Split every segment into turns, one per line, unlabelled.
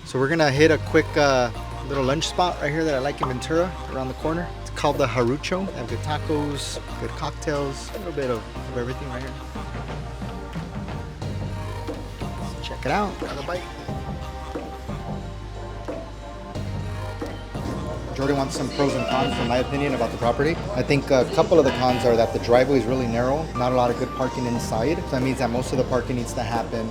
So we're gonna hit a quick little lunch spot right here that I like in Ventura, around the corner. It's called the Jarucho. They have good tacos, good cocktails, a little bit of everything right here. Let's check it out, have a bite. Jordan wants some pros and cons from my opinion about the property. I think a couple of the cons are that the driveway is really narrow, not a lot of good parking inside. So that means that most of the parking needs to happen,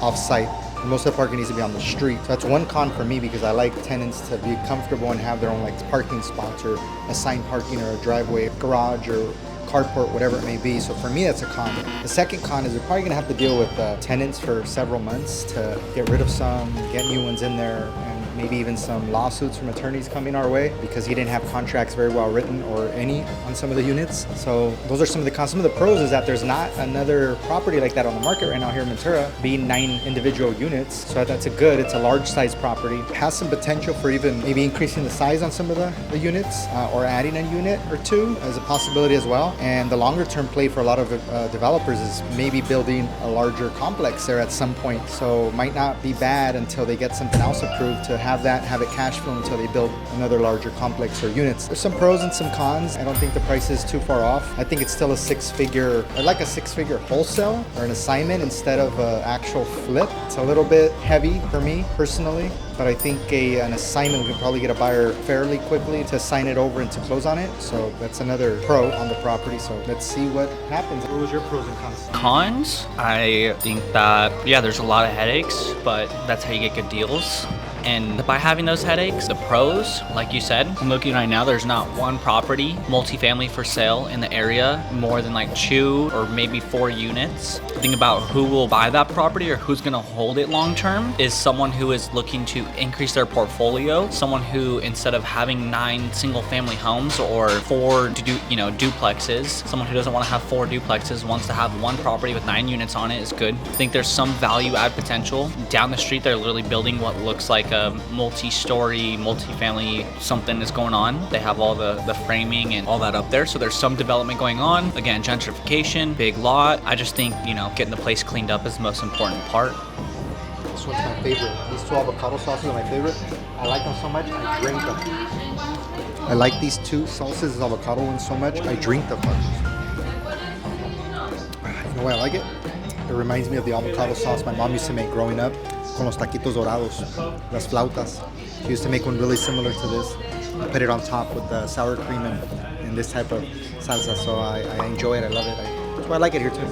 off-site. Most of the parking needs to be on the street. So that's one con for me because I like tenants to be comfortable and have their own parking spots or assigned parking or a driveway, garage or carport, whatever it may be. So for me, that's a con. The second con is we're probably gonna have to deal with tenants for several months to get rid of some, get new ones in there, and maybe even some lawsuits from attorneys coming our way because he didn't have contracts very well written or any on some of the units. So those are some of the cons. Some of the pros is that there's not another property like that on the market right now here in Ventura, being 9 individual units. So that's it's a large size property. It has some potential for even maybe increasing the size on some of the units or adding a unit or two as a possibility as well. And the longer term play for a lot of developers is maybe building a larger complex there at some point. So might not be bad until they get something else approved to have it cash flow until they build another larger complex or units. There's some pros and some cons. I don't think the price is too far off. I think it's still a 6-figure, I like a 6-figure wholesale or an assignment instead of an actual flip. It's a little bit heavy for me personally, but I think an assignment, we can probably get a buyer fairly quickly to sign it over and to close on it. So that's another pro on the property. So let's see what happens. What was your pros and cons?
Cons, I think that, yeah, there's a lot of headaches, but that's how you get good deals. And by having those headaches, the pros, like you said, I'm looking right now, there's not one property, multifamily for sale in the area, more than 2 or maybe 4 units. The thing about who will buy that property or who's gonna hold it long term is someone who is looking to increase their portfolio, someone who, instead of having 9 single family homes or 4 duplexes, someone who doesn't wanna have 4 duplexes, wants to have one property with 9 units on it is good. I think there's some value add potential. Down the street, they're literally building what looks like a multi-story, multi-family something is going on. They have all the framing and all that up there. So there's some development going on. Again, gentrification, big lot. I just think, getting the place cleaned up is the most important part.
This one's my favorite. These 2 avocado sauces are my favorite. I like them so much, I drink them. I like these 2 sauces, avocado ones so much, I drink them. You know why I like it? It reminds me of the avocado sauce my mom used to make growing up. Con los taquitos dorados, las flautas. She used to make one really similar to this. I put it on top with the sour cream and this type of salsa, so I enjoy it, I love it. That's why I like it here too.